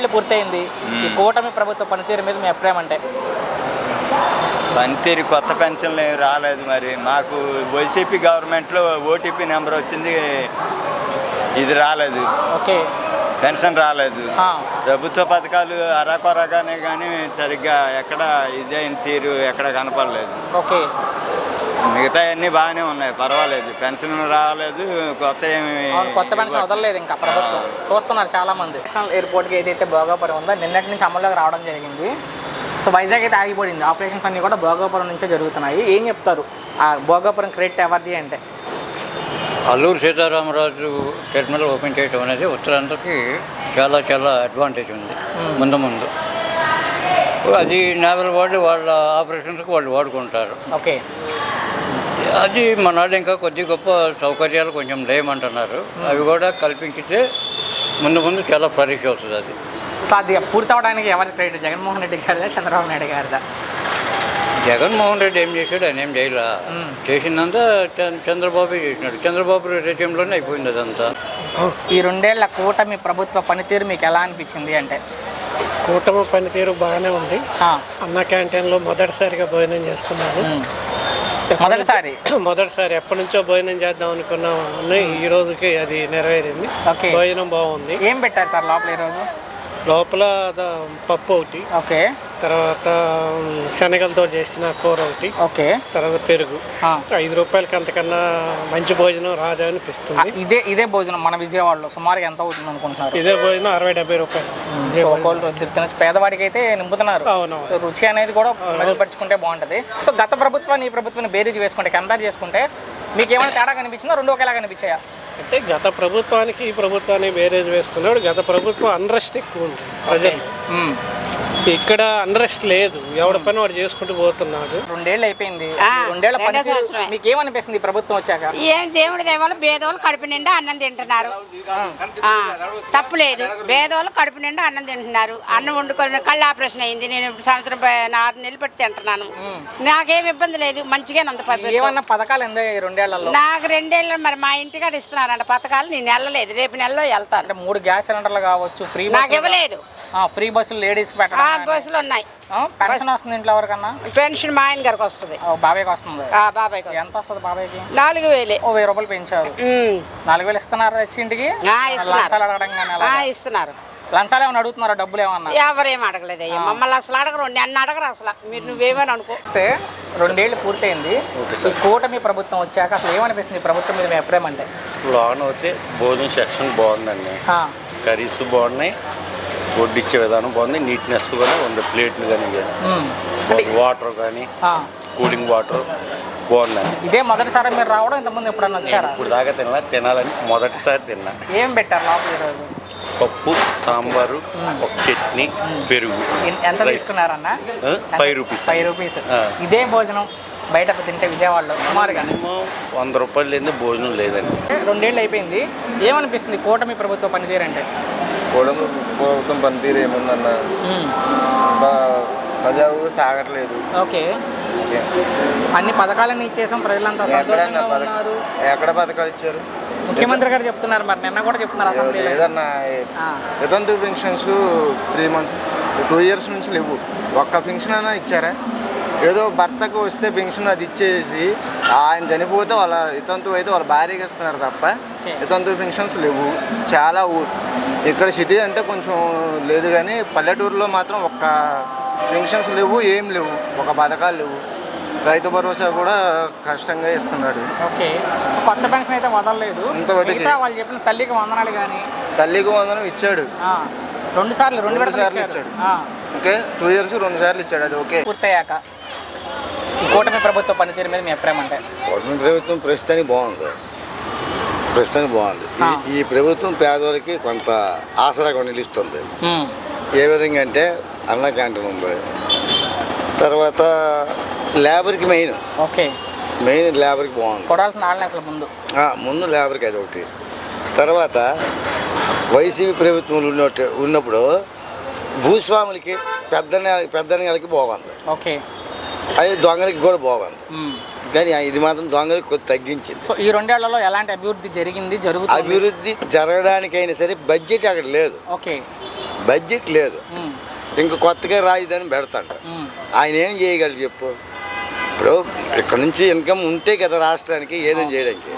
రెండేళ్ళు పూర్తయింది. ఈ కూటమి ప్రభుత్వ పనితీరు మీద మీ అభిప్రాయం అంటే? పనితీరు కొత్త పెన్షన్లు ఏమి రాలేదు. మరి మాకు వైసీపీ గవర్నమెంట్లో ఓటీపీ నెంబర్ వచ్చింది, ఇది రాలేదు. ఓకే, పెన్షన్ రాలేదు. ప్రభుత్వ పథకాలు అరాకొరగానే కానీ సరిగ్గా ఎక్కడ ఇదేం తీరు ఎక్కడ కనపడలేదు. ఓకే, మిగతా అన్నీ బాగానే ఉన్నాయి, పర్వాలేదు. పెన్షన్ రాలేదు, కొత్త కొత్త పెన్షన్ వదలలేదు ఇంకా ప్రభుత్వం. చూస్తున్నారు చాలామంది. నేషనల్ ఎయిర్పోర్ట్కి ఏదైతే భోగాపురం ఉందో నిన్నటి నుంచి అమల్లోకి రావడం జరిగింది. సో వైజాగ్ అయితే ఆగిపోయింది. ఆపరేషన్స్ అన్నీ కూడా భోగాపురం నుంచే జరుగుతున్నాయి. ఏం చెప్తారు ఆ భోగాపురం క్రెడిట్ ఎవరిది అంటే? అల్లూరు సీతారామరాజు టెర్మినల్ ఓపెన్ చేయడం అనేది ఉత్తరాంధ్రకి చాలా చాలా అడ్వాంటేజ్ ఉంది. ముందు అది నేవల్ వాళ్ళు వాళ్ళ ఆపరేషన్స్కి వాళ్ళు వాడుకుంటారు. ఓకే, అది మన వాళ్ళు ఇంకా కొద్ది గొప్ప సౌకర్యాలు కొంచెం లేమంటున్నారు. అవి కూడా కల్పించితే ముందు చాలా ఫ్లరిష్ అవుతుంది. అది అసలు అది పూర్తి అవడానికి ఎవరి క్రెడిట్? జగన్మోహన్ రెడ్డి గారిదా, చంద్రబాబు నాయుడు గారిదా? జగన్మోహన్ రెడ్డి ఏం చేశాడు? ఆయన ఏం చేయలే. చేసిందంతా చంద్రబాబు చేసినాడు. చంద్రబాబు రెజ్యంలోనే అయిపోయింది అదంతా. ఈ రెండేళ్ల కూటమి ప్రభుత్వ పనితీరు మీకు ఎలా అనిపించింది అంటే? కూటమి పనితీరు బాగానే ఉంది. అన్న క్యాంటీన్లో మొదటిసారిగా భోజనం చేస్తున్నాను. మొదటిసారి ఎప్పటి నుంచో భోజనం చేద్దాం అనుకున్నాం, ఈ రోజుకి అది నెరవేరింది. భోజనం బాగుంది. ఏం పెట్టారు సార్ లోపల ఈరోజు? లోపల పప్పు ఒకటి, ఓకే, తర్వాత శనగలతో చేసిన కూర ఒకటి, ఓకే, తర్వాత పెరుగు. 5 రూపాయలకి అంతకన్నా మంచి భోజనం రాదు అనిపిస్తుంది. ఇదే భోజనం మన విజయవాడలో సుమారుగా ఎంత అవుతుంది అనుకుంటున్నారు? ఇదే భోజనం 60-70 రూపాయలు. పేదవాడికి అయితే నింపుతున్నారు. రుచి అనేది కూడా మెరుగుపరుచుకుంటే బాగుంటుంది. సో గత ప్రభుత్వాన్ని ఈ ప్రభుత్వాన్ని బేరీజ్ వేసుకుంటే, కంపేర్ చేసుకుంటే మీకు ఏమైనా తేడా కనిపించిందా? రెండు ఒకేలా కనిపించాయా? అంటే గత ప్రభుత్వానికి ఈ ప్రభుత్వాన్ని బేరేజ్ వేసుకున్నాడు. గత ప్రభుత్వం అన్రెస్ట్ ఎక్కువ ఉంది ప్రజలు. ఇక్కడ అన్రెస్ట్ లేదు, ఎవడి పని వాడు చేసుకుంటూ పోతున్నాడు. 2 ఏళ్ళు అయిపోయింది. 2 ఏళ్ల పని మీకు ఏమనిపిస్తుంది ప్రభుత్వం వచ్చాక? ఏం దేవుడి దేవాళ్ళు పేదవాళ్ళు కడుపు నిండా అన్నం తింటున్నారు. తప్పులేదు, పేదవాళ్ళు కడుపు నిండా అన్నం తింటున్నారు. అన్నం వండుకొని కళ్ళు ఆపరేషన్ అయింది. నేను సంవత్సరం 6 నెలలు పెట్టి తింటున్నాను. నాకేం ఇబ్బంది లేదు, మంచిగానే ఉంది. ఏమన్నా పథకాలు ఎందు 2 ఏళ్లలో? నాకు 2 ఏళ్ళు మరి మా ఇంటికాడ ఇస్తున్నారంట పథకాలు. నేను వెళ్ళలేదు, రేపు నెలలో వెళ్తాను. అంటే 3 గ్యాస్ సిలిండర్లు కావచ్చు, ఫ్రీ నాకు ఇవ్వలేదు. ఫ్రీ బస్సులు లేడీస్ పెట్టడం, బస్సులు ఉన్నాయి. పెన్షన్ వస్తుంది ఇంట్లో ఎవరికన్నా? పెన్షన్ మా ఆయన గారికి వస్తుంది. బాబాయ్కి వస్తుంది. బాబాయ్కి ఎంత వస్తుంది బాబాయ్కి? 4000. 1000 రూపాయలు పెంచారు. 4000 ఇస్తున్నారు వచ్చి ఇంటికి? లంచాలు అడగడం కానీ ఇస్తున్నారు. లంచాలు ఏమైనా అడుగుతున్నారా? డబ్బులు ఏమన్నా? ఎవరేం అడగలేదు అయ్యా, మమ్మల్ని అసలు అడగరు. నన్ను అడగరు అసలు. మీరు నువ్వేమని అనుకో. 2 ఏళ్ళు పూర్తయింది. ఈ కూటమి ప్రభుత్వం వచ్చాక అసలు ఏమనిపిస్తుంది ప్రభుత్వం మీద మీ అభిప్రాయం అంటే? లోన్ అయితే భోజనం సెక్షన్ బాగుందండి, కర్రీస్ బాగున్నాయి, వడ్డిచ్చే విధానం బాగుంది, నీట్నెస్ కూడా ఉంది. ప్లేట్లు కానీ వాటర్ కానీ కూలింగ్ వాటర్ బాగుందండి. ఇదే మొదటిసారి మీరు రావడం? ఇంతకుముందు ఎప్పుడన్నా వచ్చారా? ఇప్పుడు దాకా తినాలని మొదటిసారి తిన్నా. ఏం పెట్టారు లోపల ఈరోజు? పప్పు, సాంబారు, ఒక చట్నీ, పెరుగు. ఎంత తీసుకున్నారన్న? 5 రూపీస్. 5 రూపీస్. ఇదే భోజనం బయట తింటే విజయవాడలో సుమారుగా 100 రూపాయలు లేని భోజనం లేదండి. 2 ఏళ్ళు అయిపోయింది. ఏమనిపిస్తుంది కూటమి ప్రభుత్వ పనితీరు అంటే? కూటమి ప్రభుత్వం పనితీరు ఏముందన్న, అంతా సజావుగా సాగట్లేదు. ఓకే, అన్ని పథకాలను ఇచ్చేసాం, ప్రజలంతా సంతోషంగా ఉన్నారు. ఎక్కడ పథకాలు ఇచ్చారు? ముఖ్యమంత్రి గారు చెప్తున్నారు, మరి నిన్న కూడా చెప్తున్నారు అసెంబ్లీలో. లేదన్నా, వితంతు పెన్షన్స్ 3 months 2 years నుంచి లేవు. ఒక్క పెన్షన్ అయినా ఇచ్చారా? ఏదో భర్తకు వస్తే పెన్షన్ అది ఇచ్చేసి ఆయన చనిపోతే వాళ్ళ వితంతు అయితే వాళ్ళ భార్యకి ఇస్తున్నారు తప్ప వితంతు పెన్షన్స్ లేవు. చాలా ఇక్కడ సిటీ అంటే కొంచెం లేదు, కానీ పల్లెటూరులో మాత్రం ఒక్క పెన్షన్స్ లేవు, ఏం లేవు, ఒక పథకాలు లేవు. రైతు భరోసా కూడా కష్టంగా ఇస్తున్నాడు. ఓకే, సో కొత్త పెన్షన్ అయితే వదలలేదు. వాళ్ళు చెప్పిన తల్లికి వందనాలు కానీ తల్లికి వందనం ఇచ్చాడు. 2 సార్లు ఇచ్చాడు. ఓకే, 2 years 2 సార్లు ఇచ్చాడు. అది ఓకే. పూర్తయ్యాక ఈ కూటమి ప్రభుత్వ పనితీరు మీద మీ అభిప్రాయం అంటే? కూటమి ప్రభుత్వం ప్రస్తుతానికి బాగుంది. ఈ ప్రభుత్వం పేదవాళ్ళకి కొంత ఆసరాగా నిలుస్తుంది. ఏ విధంగా అంటే అన్న క్యాంటీన్ ఉంది, తర్వాత లేబర్కి మెయిన్ లేబర్కి బాగుంది. ముందు లేబర్కి అది ఒకటి. తర్వాత వైసీపీ ప్రభుత్వం ఉన్నప్పుడు భూస్వాములకి పెద్దనలకి బాగుంది. ఓకే, అది దొంగలకి కూడా బాగుంది. కానీ ఇది మాత్రం దొంగలకి కొద్ది తగ్గించింది. సో ఈ 2 ఏళ్లలో ఎలాంటి అభివృద్ధి జరిగింది? అభివృద్ధి జరగడానికైనా సరే బడ్జెట్ అక్కడ లేదు. ఓకే, బడ్జెట్ లేదు, ఇంక కొత్తగా రాజధాని పెడతాడు. ఆయన ఏం చేయగలరు చెప్పు? ఇప్పుడు ఇక్కడ నుంచి ఇన్కమ్ ఉంటే కదా రాష్ట్రానికి ఏదైనా చేయడానికి.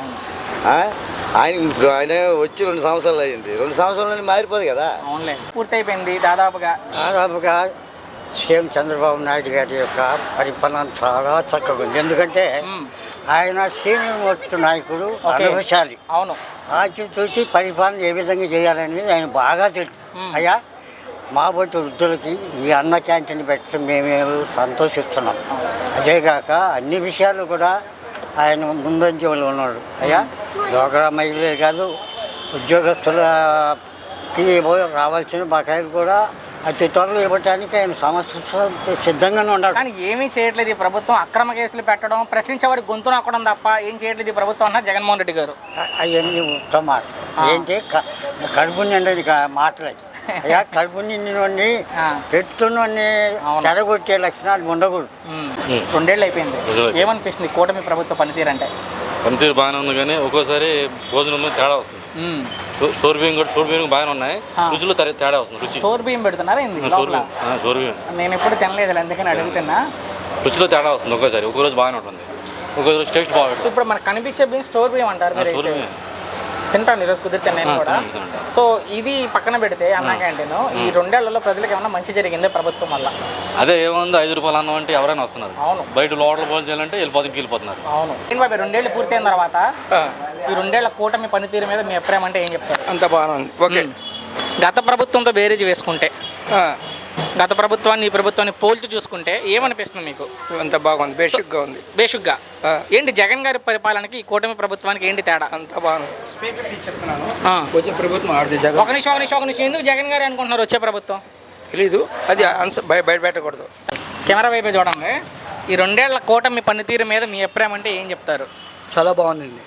ఆయన వచ్చి 2 సంవత్సరాలు అయింది, 2 సంవత్సరాలు మారిపోదు కదా. పూర్తయిపోయింది దాదాపుగా. సీఎం చంద్రబాబు నాయుడు గారి యొక్క పరిపాలన చాలా చక్కగా ఉంది. ఎందుకంటే ఆయన సీనియర్ మోస్ట్ నాయకుడు, అనుభవశాలి. అవును, చూసి పరిపాలన ఏ విధంగా చేయాలనేది ఆయన బాగా తెలుసు. అయ్యా మా బట్టి వృద్ధులకి ఈ అన్న క్యాంటీన్ పెట్టి మేము సంతోషిస్తున్నాం. అదేగాక అన్ని విషయాలు కూడా ఆయన ముందంజలో ఉన్నాడు. అయ్యా డ్వాక్రా మహిళలే కాదు, ఉద్యోగస్తులకి రావాల్సిన బకాయిలు కూడా అతి త్వరలో ఇవ్వడానికి ఆయన సమస్య సిద్ధంగానే ఉన్నాడు. కానీ ఏమీ చేయట్లేదు ఈ ప్రభుత్వం. అక్రమ కేసులు పెట్టడం, ప్రశ్నించేవాడి గొంతు నొక్కడం తప్ప ఏం చేయట్లేదు ఈ ప్రభుత్వం అన్నారు జగన్మోహన్ రెడ్డి గారు. అవన్నీ ఉత్తమాలు ఏంటి కడుపు నిండని మాటలేదు. అయ్యా కడుపు నిండినోడిని పెట్టుకున్నోడిని చెడగొట్టే లక్షణాలు ఉండకూడదు. 2 ఏళ్ళు అయిపోయింది, ఏమనిపిస్తుంది కూటమి ప్రభుత్వ పనితీరు అంటే? పనితీరు బాగానే ఉంది, కానీ ఒక్కోసారి భోజనం తేడా వస్తుంది. స్టోర్ బియ్యం బాగానే ఉన్నాయి, రుచిలో తేడా వస్తుంది. రుచి స్టోర్ బియ్యం పెడుతున్నారా? స్టోర్ బియ్యం నేను ఎప్పుడు తినలేదు, అందుకని అడుగుతున్నా. రుచిలో తేడా వస్తుంది ఒక్కోసారి, ఒక్కో రోజు బాగానే ఉంటుంది, ఒక్కో రోజు టేస్ట్ బాగుంటుంది. సో ఇప్పుడు మనకు కనిపించే బియ్యం స్టోర్ బియ్యం అంటారు, స్టోర్ బియ్యం తింటాను ఈరోజు కుదిరితే నేను కూడా. సో ఇది పక్కన పెడితే అన్నా క్యాంటీన్ ఈ 2 ఏళ్లలో ప్రజలకు ఏమన్నా మంచి జరిగింది ప్రభుత్వం వల్ల? అదే ఏముంది, 5 రూపాయలు అన్నం అంటే ఎవరైనా వస్తున్నారు. అవును, బయట లోటలు పోల్ చేయాలంటే వెళ్ళిపోతున్నారు. అవును. 2 ఏళ్ళు పూర్తయిన తర్వాత ఈ 2 ఏళ్ల కూటమి పనితీరు మీద మీ అభిప్రాయం అంటే ఏం చెప్తారు? అంత బాగానే ఉంది. ఓకే, గత ప్రభుత్వంతో బేరీజ్ వేసుకుంటే, గత ప్రభుత్వాన్ని ఈ ప్రభుత్వాన్ని పోల్చి చూసుకుంటే ఏమనిపిస్తుంది మీకు? అంత బాగుంది, బేసిక్గా ఉంది. బేసిక్గా ఏంటి జగన్ గారి పరిపాలనకి ఈ కూటమి ప్రభుత్వానికి ఏంటి తేడా? అంత బాగుంది. స్పీకర్ చెప్తున్నాను, వచ్చే ప్రభుత్వం ఆడితే జగన్. ఒక నిమిషం ఎందుకు జగన్ గారు అనుకుంటున్నారు వచ్చే ప్రభుత్వం? తెలీదు, అది ఆన్సర్ బయట పెట్టకూడదు. కెమెరా వైపే చూడండి. ఈ 2 ఏళ్ల కూటమి పనితీరు మీద మీ అభిప్రాయం అంటే ఏం చెప్తారు? చాలా బాగుందండి,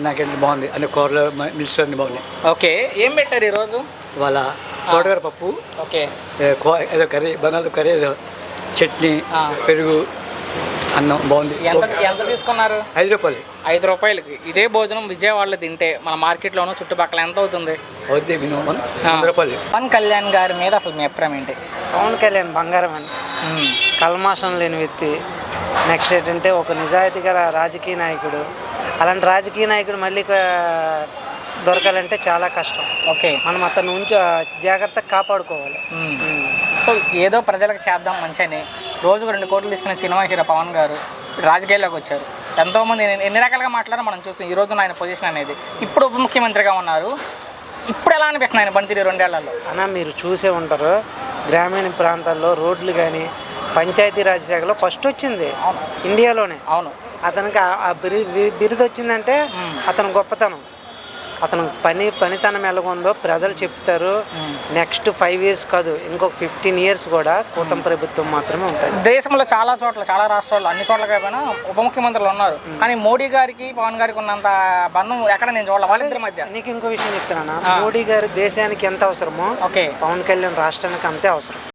నాకెంత బాగుంది. అన్ని కూరలు మిల్స్ అన్ని బాగున్నాయి. ఓకే, ఏం పెట్టారు ఈరోజు? వాళ్ళ తోటకూర పప్పు, ఓకే, ఏదో కర్రీ, బంగాళదుంప కర్రీ, ఏదో చట్నీ, పెరుగు, అన్నం బాగుంది. ఎంత తీసుకున్నారు? 5 రూపాయలు. 5 రూపాయలకి ఇదే భోజనం విజయవాడలో తింటే మన మార్కెట్లోనూ చుట్టుపక్కల ఎంత అవుతుంది? అవుతుంది మినిమం 100 రూపాయలు. పవన్ కళ్యాణ్ గారి మీద అసలు మీ అభిప్రాయం ఏంటి? పవన్ కళ్యాణ్ బంగారం అని, కల్మాషం లేని వ్యక్తి. నెక్స్ట్ ఏంటంటే ఒక నిజాయితీ గల రాజకీయ నాయకుడు. అలాంటి రాజకీయ నాయకుడు మళ్ళీ దొరకాలంటే చాలా కష్టం. ఓకే, మనం అతను ఉంచి జాగ్రత్తగా కాపాడుకోవాలి. సో ఏదో ప్రజలకు చేద్దాం మంచి అని రోజుకు 2 కోట్లు తీసుకునే సినిమా హీరో పవన్ గారు రాజకీయాల్లోకి వచ్చారు. ఎంతోమంది ఎన్ని రకాలుగా మాట్లాడారో మనం చూసాం. ఈ రోజున ఆయన పొజిషన్ అనేది, ఇప్పుడు ఉప ముఖ్యమంత్రిగా ఉన్నారు. ఇప్పుడు ఎలా అనిపిస్తుంది ఆయన పనితీరు 2 ఏళ్లలో? అన్న మీరు చూసే ఉంటారు, గ్రామీణ ప్రాంతాల్లో రోడ్లు కానీ పంచాయతీరాజ్ శాఖలో ఫస్ట్ వచ్చింది ఇండియాలోనే. అవును, అతనికి ఆ బిరుదు వచ్చిందంటే అతను గొప్పతనం. అతను పనితనం ఎలాగుందో ప్రజలు చెప్తారు. నెక్స్ట్ 5 years కాదు, ఇంకొక 15 years కూడా కూటమి ప్రభుత్వం మాత్రమే ఉంటుంది. దేశంలో చాలా చోట్ల, చాలా రాష్ట్రాల్లో, అన్ని చోట్ల కాకపోయినా ఉప ముఖ్యమంత్రులు ఉన్నారు. కానీ మోడీ గారికి పవన్ గారికి ఉన్నంత బంధం ఎక్కడ నేను చూడాలి వాళ్ళిద్దరి మధ్య. నీకు ఇంకో విషయం చెప్తున్నా, మోడీ గారు దేశానికి ఎంత అవసరమో పవన్ కళ్యాణ్ రాష్ట్రానికి అంతే అవసరం.